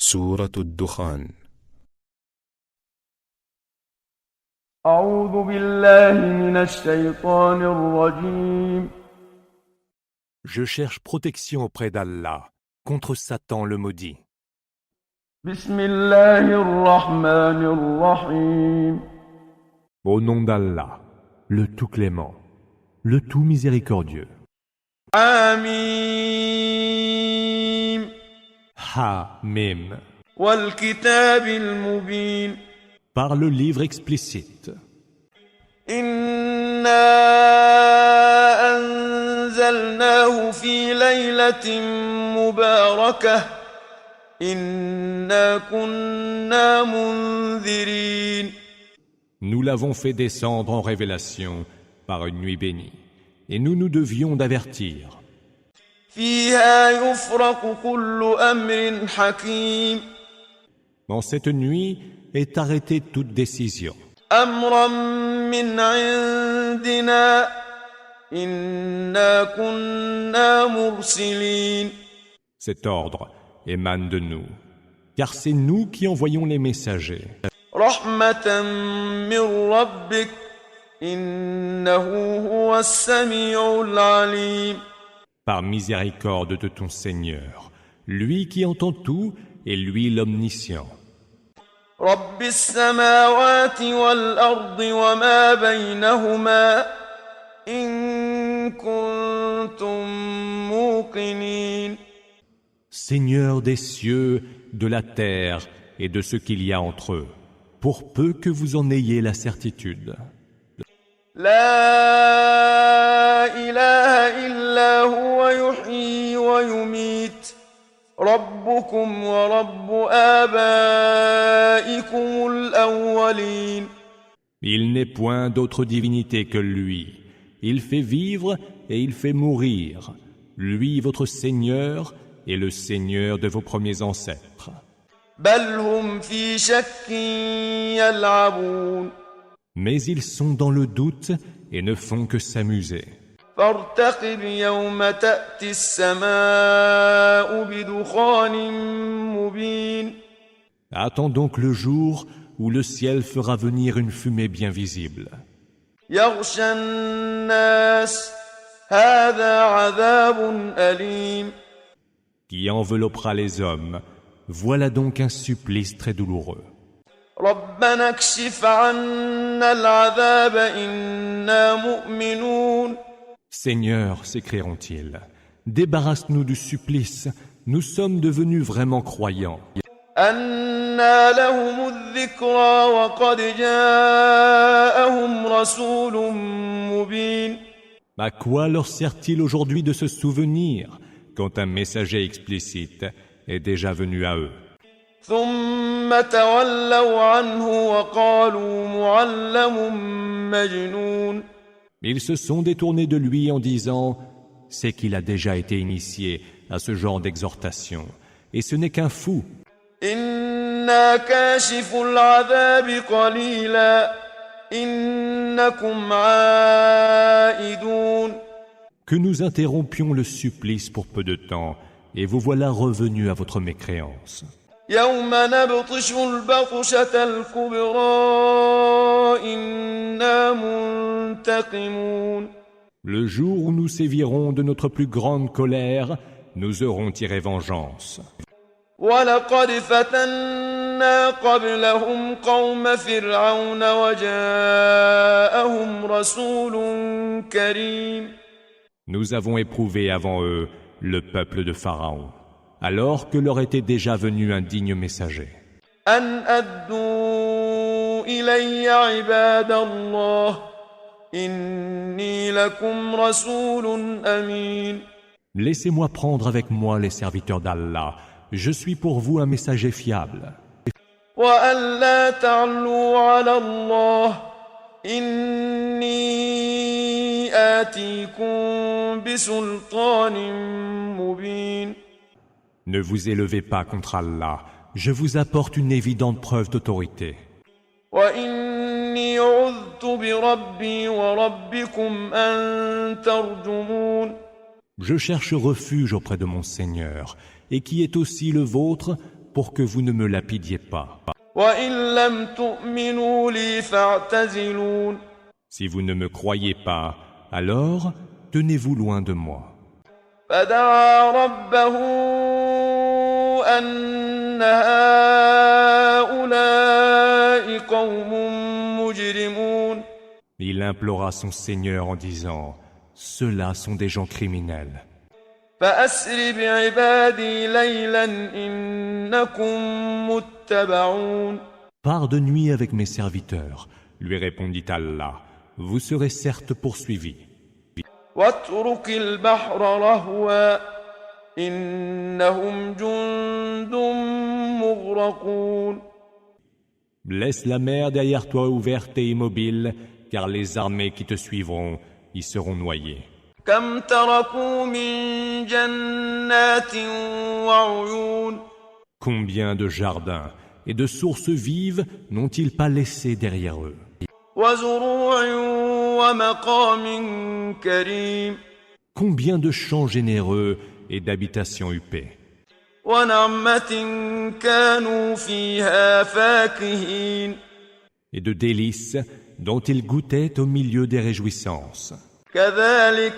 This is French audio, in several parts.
سورة الدخان. أعوذ بالله من الشيطان الرجيم. Je cherche protection auprès d'Allah contre Satan le maudit. بسم الله الرحمن الرحيم. Au nom d'Allah, le tout clément, le tout miséricordieux. آمين. Ha-Mim. والكتاب المبين. Par le livre explicite. إنا أنزلناه في ليلة مباركة إنا كنا منذرين. Nous l'avons fait descendre en révélation par une nuit bénie, et nous devions d'avertir. فيها يفرق كل أمر حكيم. Dans cette nuit est arrêtée toute décision. أمرا من عندنا إنا كنا مرسلين. Cet ordre émane de nous, car c'est nous qui envoyons les messagers. رحمة من ربك إنه هو السميع العليم. Par miséricorde de ton Seigneur, lui qui entend tout et lui l'omniscient. رب السماوات والأرض وما بينهما إن كنتم موقنين. Seigneur des cieux, de la terre et de ce qu'il y a entre eux, pour peu que vous en ayez la certitude. لا إله إلا هو يحيي ويميت ربكم ورب آبائكم الأولين. Il n'est point d'autre divinité que lui. Il fait vivre et il fait mourir. Lui, votre Seigneur, est le Seigneur de vos premiers ancêtres. بل هم في شك يلعبون. Mais ils sont dans le doute et ne font que s'amuser. فارتقب يوم تأتي السماء بدخان مبين. Attends donc le jour où le ciel fera venir une fumée bien visible. يغشى الناس هذا عذاب أليم. Qui enveloppera les hommes. Voilà donc un supplice très douloureux. ربنا اكشف عنا العذاب إنا مؤمنون. Seigneur, s'écrieront-ils, débarrasse-nous du supplice, nous sommes devenus vraiment croyants. أنى لهم الذكرى وقد جاءهم رسول مبين. À quoi leur sert-il aujourd'hui de se souvenir quand un messager explicite est déjà venu à eux? ثم تولوا عنه وقالوا معلم مجنون. Ils se sont détournés de lui en disant « C'est qu'il a déjà été initié à ce genre d'exhortation, et ce n'est qu'un fou. » إنا كاشف العذاب قليلا إنكم عائدون. Que nous interrompions le supplice pour peu de temps, et vous voilà revenus à votre mécréance. يوم نبطش البطشة الكبرى إنا منتقمون. Le jour où nous sévirons de notre plus grande colère, nous aurons tiré vengeance. ولقد فتنا قبلهم قوم فرعون وجاءهم رسول كريم. Nous avons éprouvé avant eux le peuple de Pharaon, alors que leur était déjà venu un digne messager. أن أدوا إلي عباد الله إني لكم رسول أمين. Laissez-moi prendre avec moi les serviteurs d'Allah. Je suis pour vous un messager fiable. وأن لا تعلوا على الله إني آتيكم بسلطان مبين. Ne vous élevez pas contre Allah. Je vous apporte une évidente preuve d'autorité. وإني عذت بربي وربكم أن ترجمون. Je cherche refuge auprès de mon Seigneur, et qui est aussi le vôtre, pour que vous ne me lapidiez pas. وإن لم تؤمنوا لي فاعتزلون Si vous ne me croyez pas, alors tenez-vous loin de moi. فدعا ربه أن هؤلاء قوم مجرمون Il implora son Seigneur en disant, « Ceux-là sont des gens criminels. فأسر بعبادي ليلا إنكم متبعون Pars de nuit avec mes serviteurs, lui répondit Allah, vous serez certes poursuivis. واترك البحر رهوا إنهم جند مغرقون Laisse la mer derrière toi ouverte et immobile, car les armées qui te suivront y seront noyées. كم تركوا من جنات وعيون Combien de jardins et de sources vives n'ont-ils pas laissé derrière eux? وزروع ومقام كريم Combien de champs généreux et d'habitations huppées? ونعمة كانوا فيها فاكهين Et de délices dont ils goûtaient au milieu des réjouissances. كذلك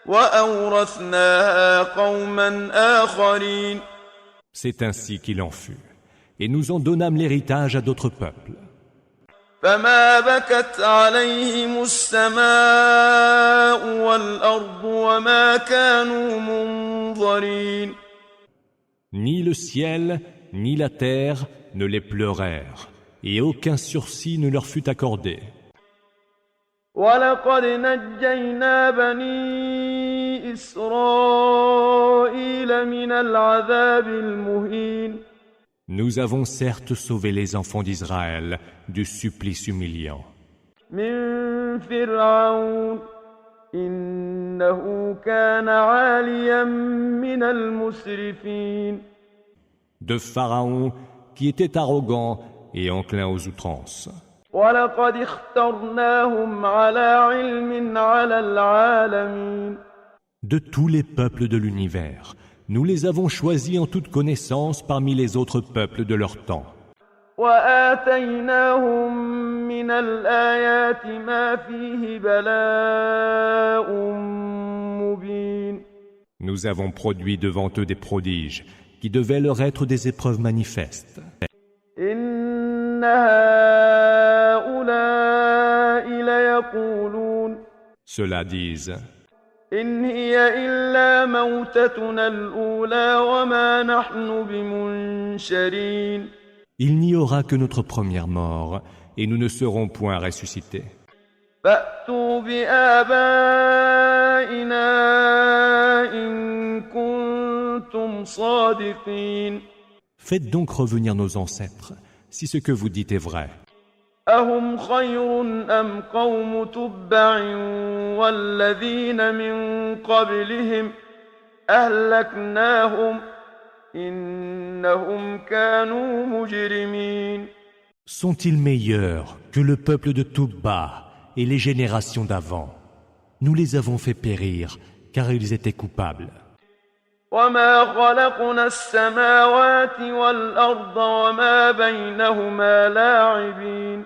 وأورثناها قوما آخرين C'est ainsi qu'il en fut. Et nous en donnâmes l'héritage à d'autres peuples. فما بكت عليهم السماء والأرض وما كانوا منظرين Ni le ciel, ni la terre ne les pleurèrent, et aucun sursis ne leur fut accordé. ولقد نجينا بني إسرائيل من العذاب المهين Nous avons certes sauvé les enfants d'Israël du supplice humiliant. من فرعون إنه كان عاليا من المسرفين De Pharaon, qui était arrogant et enclin aux outrances. ولقد اخترناهم على علم على العالمين De tous les peuples de l'univers, nous les avons choisis en toute connaissance parmi les autres peuples de leur temps. وآتيناهم من الآيات ما فيه بلاء مبين Nous avons produit devant eux des prodiges qui devaient leur être des épreuves manifestes. إن هؤلاء ليقولون Ceux-là disent, إن هي إلا موتتنا الأولى وما نحن بمنشرين il n'y aura que notre première mort et nous ne serons point ressuscités. فأتوا بآبائنا إن كنتم صادقين Faites donc revenir nos ancêtres, si ce que vous dites est vrai. أهم خير أم قوم تبع والذين من قبلهم أهلكناهم إنهم كانوا مجرمين Sont-ils meilleurs que le peuple de Toubba et les générations d'avant? Nous les avons fait périr, car ils étaient coupables. وما خلقنا السماوات والأرض وما بينهما لاعبين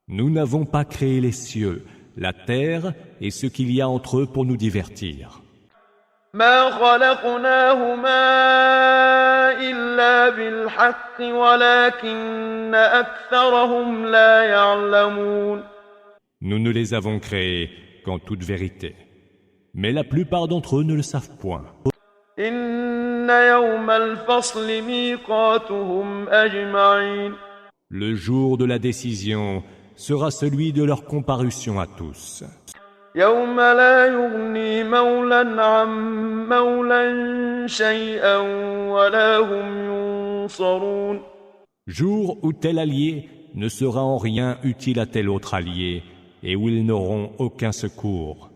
Nous n'avons pas créé les cieux, la terre et ce qu'il y a entre eux pour nous divertir. ما خلقناهما إلا بالحق ولكن أكثرهم لا يعلمون Nous ne les avons créés qu'en toute vérité. Mais la plupart d'entre eux ne le savent point. إن يوم الفصل ميقاتهم أجمعين Le jour de la décision sera celui de leur comparution à tous. يوم لا يغني مولا عن مولا شيئا ولا هم ينصرون Jour où tel allié ne sera en rien utile à tel autre allié et où ils n'auront aucun secours.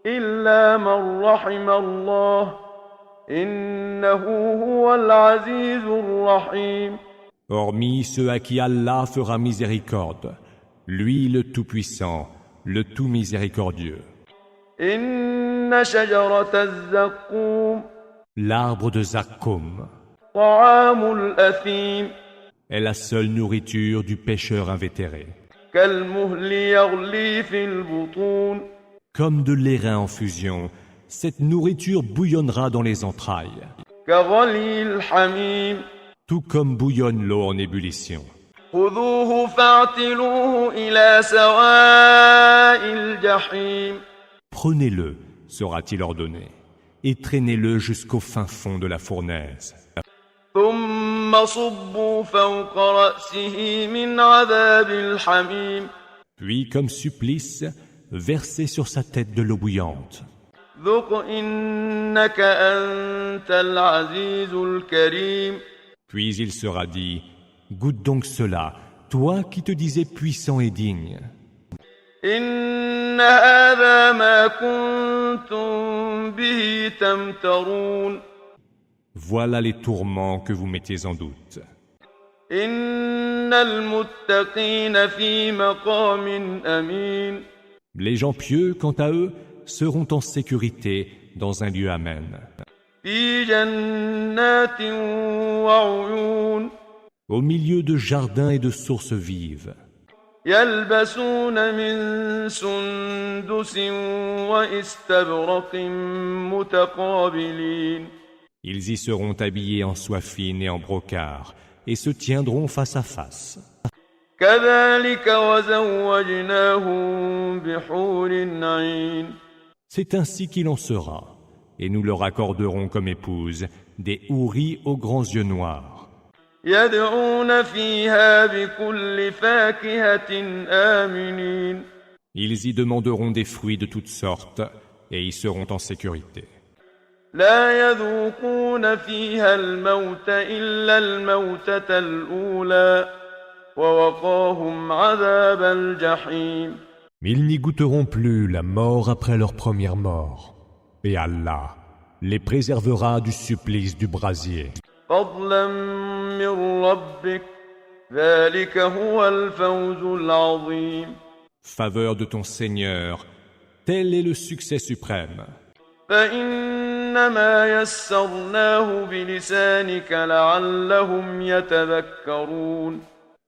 إلا من رحم الله إنه هو العزيز الرحيم Hormis ceux à qui Allah fera miséricorde, lui le Tout-Puissant, le Tout Miséricordieux. إن شجرة الزقوم L'arbre de Zakkoum, طعام الأثيم est la seule nourriture du pécheur invétéré. كالمهل يغلي في البطون Comme de l'airain en fusion, cette nourriture bouillonnera dans les entrailles, كغلي الحميم tout comme bouillonne l'eau en ébullition. خذوه فاعتلوه إلى سواء الجحيم Prenez-le, sera-t-il ordonné, et traînez-le jusqu'au fin fond de la fournaise. ثم صبوا فوق رأسه من عذاب الحميم Puis, comme supplice, versez sur sa tête de l'eau bouillante. ذق إنك أنت العزيز الكريم Puis il sera dit, goûte donc cela, toi qui te disais puissant et digne. إن هذا ما كنتم به تمترون Voilà les tourments que vous mettez en doute. إن المتقين في مقام أمين Les gens pieux, quant à eux, seront en sécurité dans un lieu amen. في جنات وعيون Au milieu de jardins et de sources vives, يلبسون من سندس واستبرق متقابلين ils y seront habillés en soie fine et en brocart, et se tiendront face à face. كذلك وزوجناهم بحور عين C'est ainsi qu'il en sera, et nous leur accorderons comme épouses des houris aux grands yeux noirs. يدعون فيها بكل فاكهة آمنين Ils y demanderont des fruits de toutes sortes, et y seront en sécurité. لا يذوقون فيها الموت إلا الموتة الأولى ووقاهم عذاب الجحيم Mais ils n'y goûteront plus la mort après leur première mort, et Allah les préservera du supplice du brasier. فضلا من ربك ذلك هو الفوز العظيم Faveur de ton Seigneur, tel est le succès suprême. فإنما يسرناه بلسانك لعلهم يتذكرون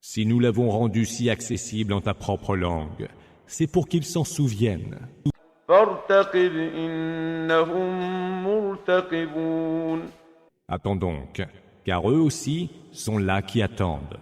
Si nous l'avons rendu si accessible en ta propre langue, c'est pour qu'ils s'en souviennent. فارتقب إنهم مرتقبون Attends donc, car eux aussi sont là qui attendent.